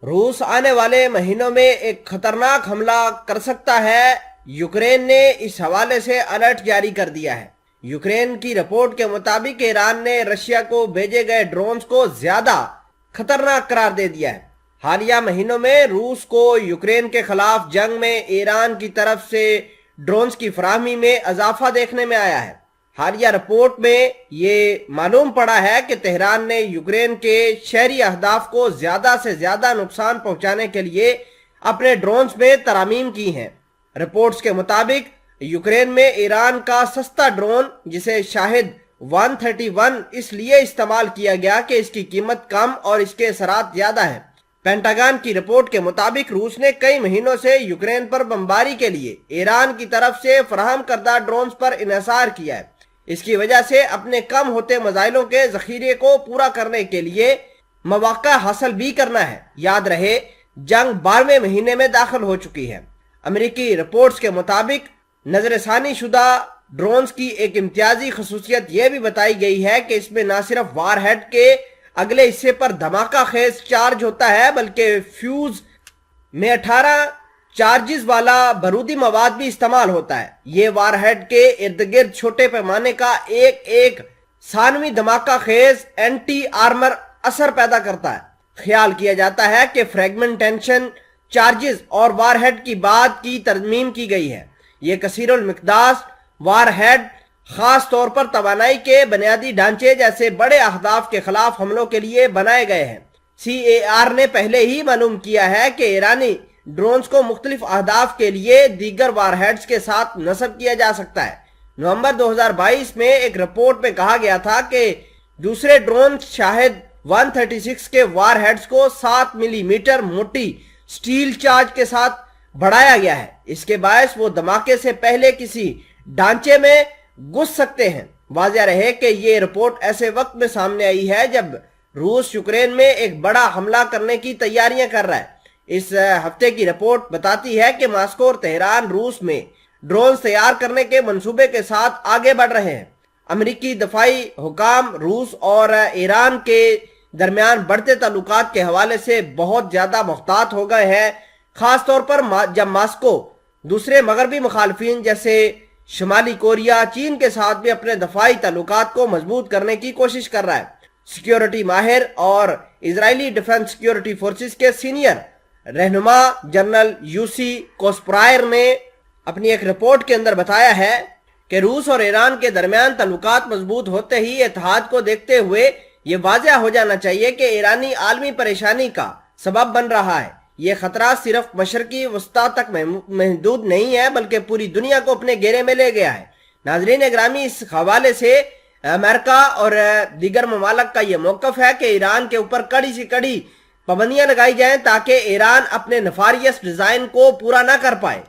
روس آنے والے مہینوں میں ایک خطرناک حملہ کر سکتا ہے، یوکرین نے اس حوالے سے الرٹ جاری کر دیا ہے۔ یوکرین کی رپورٹ کے مطابق ایران نے رشیا کو بھیجے گئے ڈرونز کو زیادہ خطرناک قرار دے دیا ہے۔ حالیہ مہینوں میں روس کو یوکرین کے خلاف جنگ میں ایران کی طرف سے ڈرونز کی فراہمی میں اضافہ دیکھنے میں آیا ہے۔ حالیہ رپورٹ میں یہ معلوم پڑا ہے کہ تہران نے یوکرین کے شہری اہداف کو زیادہ سے زیادہ نقصان پہنچانے کے لیے اپنے ڈرونز میں ترامیم کی ہیں۔ رپورٹس کے مطابق یوکرین میں ایران کا سستا ڈرون جسے شاہد 131 اس لیے استعمال کیا گیا کہ اس کی قیمت کم اور اس کے اثرات زیادہ ہیں۔ پینٹاگن کی رپورٹ کے مطابق روس نے کئی مہینوں سے یوکرین پر بمباری کے لیے ایران کی طرف سے فراہم کردہ ڈرونز پر انحصار کیا ہے۔ اس کی وجہ سے اپنے کم ہوتے میزائلوں کے ذخیرے کو پورا کرنے کے لیے مواقع حاصل بھی کرنا ہے۔ یاد رہے جنگ 12ویں مہینے میں داخل ہو چکی ہے۔ امریکی رپورٹس کے مطابق نظر ثانی شدہ ڈرونز کی ایک امتیازی خصوصیت یہ بھی بتائی گئی ہے کہ اس میں نہ صرف وار ہیڈ کے اگلے حصے پر دھماکہ خیز چارج ہوتا ہے بلکہ فیوز میں 18 چارجز والا بارودی مواد بھی استعمال ہوتا ہے۔ یہ وار ہیڈ کے ارد گرد چھوٹے پیمانے کا ایک ثانوی دھماکہ خیز اینٹی آرمر اثر پیدا کرتا ہے۔ خیال کیا جاتا ہے کہ فریگمنٹیشن چارجز اور وار ہیڈ کی بعد کی ترمیم کی گئی ہے۔ یہ کثیر المقدار وار ہیڈ خاص طور پر توانائی کے بنیادی ڈھانچے جیسے بڑے اہداف کے خلاف حملوں کے لیے بنائے گئے ہیں۔ CAR نے پہلے ہی معلوم کیا ہے کہ ایرانی ڈرونز کو مختلف اہداف کے لیے دیگر وار ہیڈز کے ساتھ نصب کیا جا سکتا ہے۔ نومبر 2022 میں ایک رپورٹ میں کہا گیا تھا کہ دوسرے ڈرون شاہد 136 کے وار ہیڈز کو 7 ملی میٹر موٹی سٹیل چارج کے ساتھ بڑھایا گیا ہے۔ اس کے باعث وہ دھماکے سے پہلے کسی ڈھانچے میں گھس سکتے ہیں۔ واضح رہے کہ یہ رپورٹ ایسے وقت میں سامنے آئی ہے جب روس یوکرین میں ایک بڑا حملہ کرنے کی تیاریاں کر رہا ہے۔ اس ہفتے کی رپورٹ بتاتی ہے کہ ماسکو اور تہران روس میں ڈرونز تیار کرنے کے منصوبے کے ساتھ آگے بڑھ رہے ہیں۔ امریکی دفاعی حکام روس اور ایران کے درمیان بڑھتے تعلقات کے حوالے سے بہت زیادہ محتاط ہو گئے ہیں، خاص طور پر جب ماسکو دوسرے مغربی مخالفین جیسے شمالی کوریا، چین کے ساتھ بھی اپنے دفاعی تعلقات کو مضبوط کرنے کی کوشش کر رہا ہے۔ سیکیورٹی ماہر اور اسرائیلی ڈیفنس سیکیورٹی فورسز کے سینئر رہنما جنرل یوسی کوسپرائر نے اپنی ایک رپورٹ کے اندر بتایا ہے کہ روس اور ایران کے درمیان تعلقات مضبوط ہوتے ہی اتحاد کو دیکھتے ہوئے یہ واضح ہو جانا چاہیے کہ ایرانی عالمی پریشانی کا سبب بن رہا ہے۔ یہ خطرہ صرف مشرقی وسطی تک محدود نہیں ہے بلکہ پوری دنیا کو اپنے گھیرے میں لے گیا ہے۔ ناظرین اگرامی، اس حوالے سے امریکہ اور دیگر ممالک کا یہ موقف ہے کہ ایران کے اوپر کڑی سے کڑی پابندیاں لگائی جائیں تاکہ ایران اپنے نفاریس ڈیزائن کو پورا نہ کر پائے۔